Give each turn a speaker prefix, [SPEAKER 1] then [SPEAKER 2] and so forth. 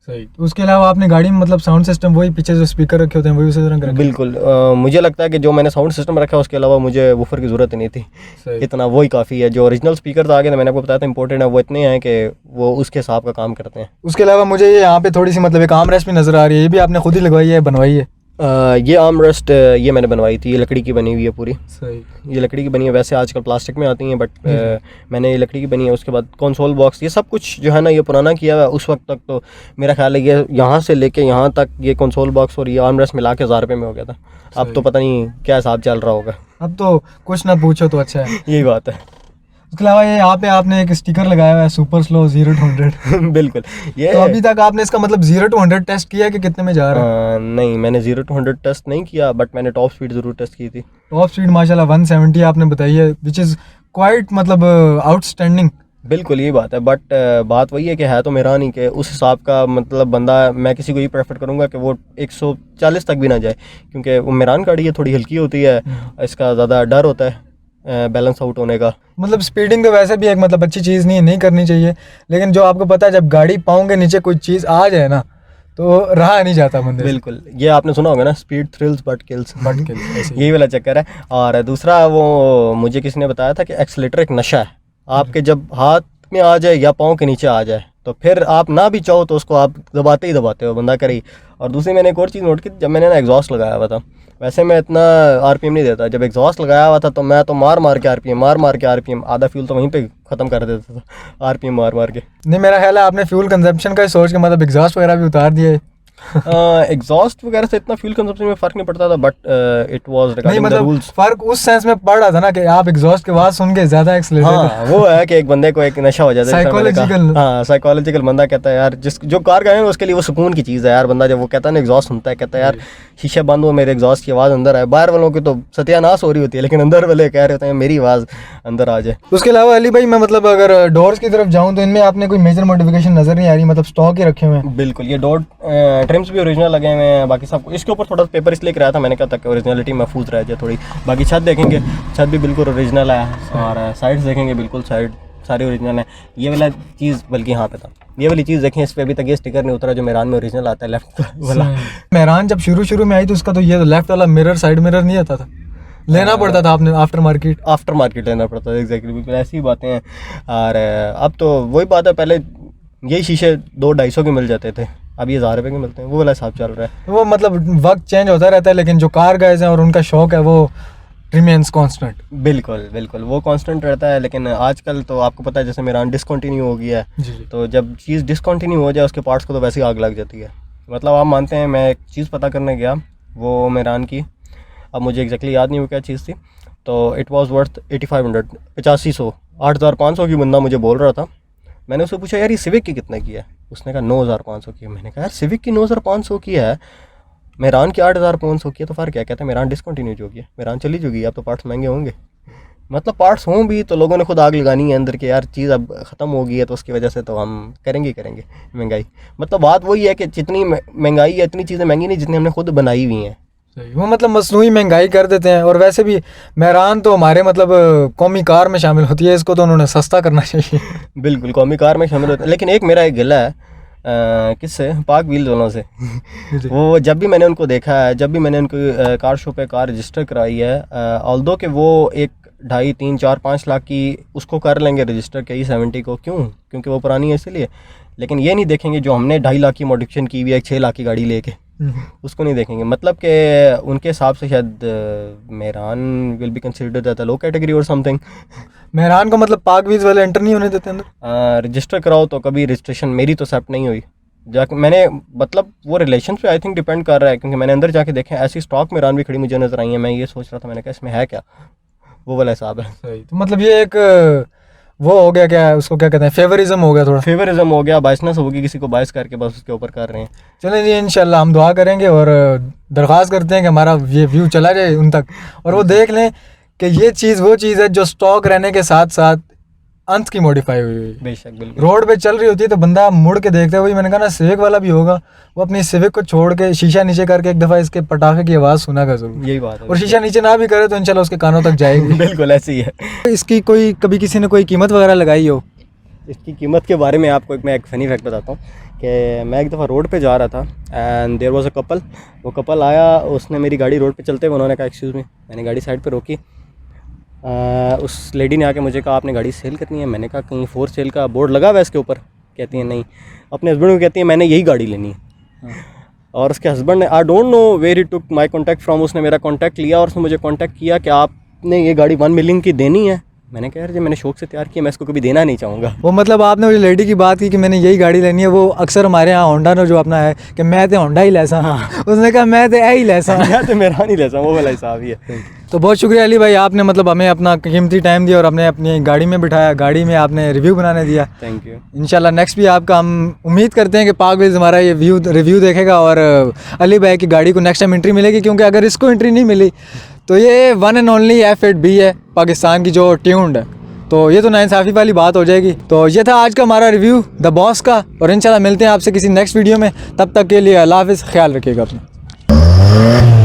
[SPEAKER 1] सही। तो उसके अलावा आपने गाड़ी में मतलब साउंड सिस्टम वही पीछे जो स्पीकर रखे होते हैं वही उसी तरह रखे?
[SPEAKER 2] बिल्कुल। मुझे लगता है कि जो मैंने साउंड सिस्टम रखा है उसके अलावा मुझे वूफर की ज़रूरत नहीं थी। इतना वही काफ़ी है। जो ओरिजिनल स्पीकर आगे मैंने आपको बताया था इंपॉर्टेंट है, वो इतने हैं कि वो उसके हिसाब का काम करते हैं।
[SPEAKER 1] उसके अलावा मुझे ये यहाँ पे थोड़ी सी मतलब एक आर्म रेस्ट भी नज़र आ रही है, ये भी आपने खुद ही लगवाई है, बनवाई है?
[SPEAKER 2] ये आर्म रेस्ट ये मैंने बनवाई थी, ये लकड़ी की बनी हुई है पूरी।
[SPEAKER 1] सही।
[SPEAKER 2] ये लकड़ी की बनी है, वैसे आजकल प्लास्टिक में आती हैं बट मैंने ये लकड़ी की बनी है। उसके बाद कंसोल बॉक्स ये सब कुछ जो है ना ये पुराना किया हुआ है। उस वक्त तक तो मेरा ख्याल है ये यहाँ से लेके यहाँ तक ये कंसोल बॉक्स और ये आर्म रेस्ट मिला के 1000 रुपये में हो गया था। अब तो पता नहीं क्या हिसाब चल रहा होगा।
[SPEAKER 1] अब तो कुछ ना पूछो तो अच्छा है।
[SPEAKER 2] यही बात है।
[SPEAKER 1] उसके अलावा ये यहाँ पे आपने एक स्टिकर लगाया हुआ है सुपर स्लो 0 to 100।
[SPEAKER 2] बिल्कुल। ये
[SPEAKER 1] तो अभी तक आपने इसका मतलब 0 to 100 टेस्ट किया है कि कितने में जा रहा है?
[SPEAKER 2] नहीं, मैंने 0 to 100 टेस्ट नहीं किया बट मैंने टॉप स्पीड ज़रूर टेस्ट की थी।
[SPEAKER 1] टॉप स्पीड माशाल्लाह 170 आपने बताई है, विच इज़ क्वाइट मतलब आउटस्टैंडिंग।
[SPEAKER 2] बिल्कुल यही बात है बट बात वही है कि है तो मेरा नहीं कि उस हिसाब का मतलब बंदा, मैं किसी को ये प्रेफर करूँगा कि वो 140 तक भी ना जाए, क्योंकि वो मेरान गाड़ी है, थोड़ी हल्की होती है, इसका ज़्यादा डर होता है बैलेंस आउट होने का।
[SPEAKER 1] मतलब स्पीडिंग तो वैसे भी एक मतलब अच्छी चीज़ नहीं करनी चाहिए, लेकिन जो आपको पता है जब गाड़ी पाँव के नीचे कोई चीज़ आ जाए ना तो रहा नहीं जाता बंदे।
[SPEAKER 2] बिल्कुल, ये आपने सुना होगा ना, स्पीड थ्रिल्स बट किल्स। यही वाला चक्कर है। और दूसरा वो मुझे किसी ने बताया था कि एक्सीलेटर एक नशा है, आपके जब हाथ में आ जाए या पाँव के नीचे आ जाए तो फिर आप ना भी चाहो तो उसको आप दबाते ही दबाते हो, बंदा करे ही। और दूसरी मैंने एक और चीज़ नोट की, जब मैंने ना एग्जॉस्ट लगाया हुआ था, वैसे मैं इतना आरपीएम नहीं देता, जब एग्जॉस्ट लगाया हुआ था तो मैं तो मार के आरपीएम आधा फ्यूल तो वहीं पे ख़त्म कर देता था, आरपीएम मार के।
[SPEAKER 1] नहीं, मेरा ख्याल है आपने फ्यूल कंजप्शन का सोच के मतलब एग्जॉस्ट वगैरह भी उतार दिए।
[SPEAKER 2] एग्जॉस्ट वगैरह से इतना फ्यूल कंजप्शन में फ़र्क नहीं पड़ता था but it was regarding the rules.
[SPEAKER 1] फ़र्क उस सेंस में पड़ रहा था ना कि आप एग्जॉस्ट के बाद सुन के ज़्यादा एक्सीलरेटर।
[SPEAKER 2] हाँ, वो है कि एक बंदे को एक नशा हो जाता है
[SPEAKER 1] साइकोलॉजिकल।
[SPEAKER 2] हाँ, साइकोलॉजिकल बंदा कहता है यार, जो कार का है उसके लिए वो सुकून की चीज़ है यार। बंदा जब वो कहता है ना एग्जॉस्ट सुनता है, कहता है यार शीशे बंद हो, मेरे एग्जॉस्ट की आवाज़ अंदर आए। बाहर वालों की तो सत्यानाश हो रही होती है, लेकिन अंदर वाले कह रहे होते हैं मेरी आवाज़ अंदर आ जाए।
[SPEAKER 1] उसके अलावा अली भाई मैं मतलब अगर डोर्स की तरफ जाऊँ तो इनमें आपने कोई मेजर मॉडिफिकेशन नज़र नहीं आ रही, मतलब स्टॉक ही रखे हुए हैं?
[SPEAKER 2] बिल्कुल, ये डोर ट्रिम्स भी ओरिजिनल लगे हुए हैं, बाकी सब। इसके ऊपर थोड़ा पेपर इसलिए कराया था मैंने, कहा था कि ओरिजिनलिटी महफूज रह जाए थोड़ी। बाकी छत देखेंगे, छत भी बिल्कुल ओरिजिनल है, और साइड्स देखेंगे बिल्कुल साइड सारी ओरिजिनल है। ये वाला चीज़ बल्कि यहाँ पे था, ये वाली चीज़ देखें, इस पर अभी तक ये स्टिकर नहीं उतरा जो मेरान में ओरिजिनल आता है लेफ्ट वाला।
[SPEAKER 1] मेरान जब शुरू में आई तो उसका तो ये लेफ्ट वाला मिरर, साइड मिरर नहीं आता था, लेना पड़ता था आपने आफ्टर मार्केट
[SPEAKER 2] लेना पड़ता था। एग्जैक्टली, बिल्कुल ऐसी बातें हैं। और अब तो वही बात है, पहले यही शीशे 200-250 के मिल जाते थे, अब ये 1000 रुपये के मिलते हैं। वो वाला हिसाब चल रहा है।
[SPEAKER 1] वो मतलब वक्त चेंज होता रहता है, लेकिन जो कार गाइज हैं और उनका शौक है वो रिमेन्स कांस्टेंट।
[SPEAKER 2] बिल्कुल वो कांस्टेंट रहता है। लेकिन आजकल तो आपको पता है जैसे मेरान डिसकंटिन्यू हो गया है, तो जब चीज़ डिसकंटिन्यू हो जाए उसके पार्ट्स को तो वैसे ही आग लग जाती है। मतलब आप मानते हैं, मैं एक चीज़ पता करने गया वो मेरान की, अब मुझे एग्जैक्टली याद नहीं वो क्या चीज़ थी, तो इट वाज वर्थ 8500 8500 8500 की बंदा मुझे बोल रहा था। मैंने उससे पूछा यार ये सिविक की कितने की है, उसने कहा 9500 की है। मैंने कहा यार सिविक की 9500 की है, मेरान की 8500 की है, तो फ़र्क क्या? कहते हैं मेरान डिसकंटिन्यू हो गया, मेरान चली जोगी, अब तो पार्ट्स महंगे होंगे। मतलब पार्ट्स हों भी तो लोगों ने खुद आग लगानी है अंदर के, यार चीज़ अब ख़त्म हो गई है तो उसकी वजह से तो हम करेंगे महंगाई। मतलब बात वही है कि जितनी महंगाई है इतनी चीज़ें महंगी नहीं जितनी हमने खुद बनाई हुई हैं।
[SPEAKER 1] वो मतलब मसनूई महंगाई कर देते हैं। और वैसे भी मेरान तो हमारे मतलब कौमी कार में शामिल होती है, इसको तो उन्होंने सस्ता करना चाहिए।
[SPEAKER 2] बिल्कुल कौमी कार में शामिल होता है। लेकिन एक मेरा एक गिला है किससे, पाक व्हील्स वालों से। वो जब भी मैंने उनको देखा है, जब भी मैंने उनको कार शो पे कार रजिस्टर कराई है, ऑल्दो कि वो 1 2.5 3 4 5 लाख की उसको कर लेंगे रजिस्टर के E70 को, क्यों? क्योंकि वो पुरानी है इसलिए। लेकिन ये नहीं देखेंगे जो हमने 2.5 लाख की मॉडिफिकेशन की हुई है 6 लाख की गाड़ी लेके, उसको नहीं देखेंगे। मतलब कि उनके हिसाब से शायद मेरान will be considered as a low category और समथिंग।
[SPEAKER 1] मेरान को मतलब पाक व्हील्स वाले एंटर नहीं होने देते अंदर।
[SPEAKER 2] रजिस्टर कराओ तो कभी रजिस्ट्रेशन मेरी तो एक्सेप्ट नहीं हुई। जाके मैंने मतलब वो रिलेशन पे आई थिंक डिपेंड कर रहा है, क्योंकि मैंने अंदर जाके देखे ऐसी स्टॉक मेरान भी खड़ी मुझे नजर आई है। मैं ये सोच रहा था, मैंने कहा इसमें है क्या, वो वाला हिसाब है।
[SPEAKER 1] सही। तो मतलब ये एक वो हो गया, क्या उसको क्या कहते हैं, फेवरिज्म हो गया, थोड़ा
[SPEAKER 2] फेवरिज्म हो गया, बायसनेस होगी, किसी को बायस करके बस उसके ऊपर कर रहे हैं।
[SPEAKER 1] चलें जी, इंशाल्लाह हम दुआ करेंगे और दरख्वास्त करते हैं कि हमारा ये व्यू चला जाए उन तक, और वो देख लें कि ये चीज़ वो चीज़ है जो स्टॉक रहने के साथ साथ अंत की मॉडिफाई हुई हुई।
[SPEAKER 2] बेशक बिल्कुल।
[SPEAKER 1] रोड पे चल रही होती है तो बंदा मुड़ के देखता है, वही मैंने कहा ना सिविक वाला भी होगा, वो अपनी सिविक को छोड़ के शीशा नीचे करके एक दफ़ा इसके पटाखे की आवाज़ सुनागा ज़रूर।
[SPEAKER 2] यही बात है। और
[SPEAKER 1] शीशा नीचे ना भी करे तो इंशाल्लाह उसके कानों तक जाएगी।
[SPEAKER 2] बिल्कुल ऐसे ही है।
[SPEAKER 1] इसकी कोई कभी किसी ने कोई कीमत वगैरह लगाई हो?
[SPEAKER 2] इसकी कीमत के बारे में आपको मैं एक फ़नी फैक्ट बताता हूँ कि मैं एक दफ़ा रोड पे जा रहा था and there was a couple. वो कपल आया, उसने मेरी गाड़ी रोड पे चलते हुए उन्होंने कहा एक्सक्यूज़ मी, मैंने गाड़ी साइड पे रोकी। उस लेडी ने आके मुझे कहा आपने गाड़ी सेल करनी है। मैंने कहा कहीं फॉर सेल का बोर्ड लगा हुआ है इसके ऊपर? कहती है नहीं। अपने हस्बैंड को कहती है मैंने यही गाड़ी लेनी है। और उसके हस्बैंड ने I don't know where he took my contact from, उसने मेरा कॉन्टैक्ट लिया और उसने मुझे कॉन्टैक्ट किया कि आपने ये गाड़ी 1 मिलियन की देनी है। मैंने कहा यार जी मैंने शौक से तैयार किया, मैं इसको कभी देना नहीं चाहूँगा।
[SPEAKER 1] वो मतलब आपने वो लेडी की बात की कि मैंने यही गाड़ी लेनी है, वो अक्सर हमारे यहाँ होंडा ने जो अपना है कि मैं तो होंडा ही लैसा। उसने कहा मैं तो ही लैसा।
[SPEAKER 2] मैं तो मेरा नहीं लैसा, वो वाला हिसाब ही है।
[SPEAKER 1] तो बहुत शुक्रिया अली भाई, आपने मतलब हमें अपना कीमती टाइम दिया और हमने अपनी गाड़ी में बिठाया, गाड़ी में आपने रिव्यू बनाने दिया।
[SPEAKER 2] Thank you.
[SPEAKER 1] इंशाल्लाह नेक्स्ट भी आपका हम उम्मीद करते हैं कि पाक व्हील्स हमारा ये रिव्यू देखेगा और अली भाई की गाड़ी को नेक्स्ट टाइम एंट्री मिलेगी, क्योंकि अगर इसको एंट्री नहीं मिली तो ये वन एंड ओनली F8B है पाकिस्तान की जो ट्यून्ड है, तो ये तो नाइंसाफ़ी वाली बात हो जाएगी। तो ये था आज का हमारा रिव्यू द बॉस का, और इंशाल्लाह मिलते हैं आपसे किसी नेक्स्ट वीडियो में। तब तक के लिए अल्लाह हाफ़िज़, ख्याल रखिएगा अपना।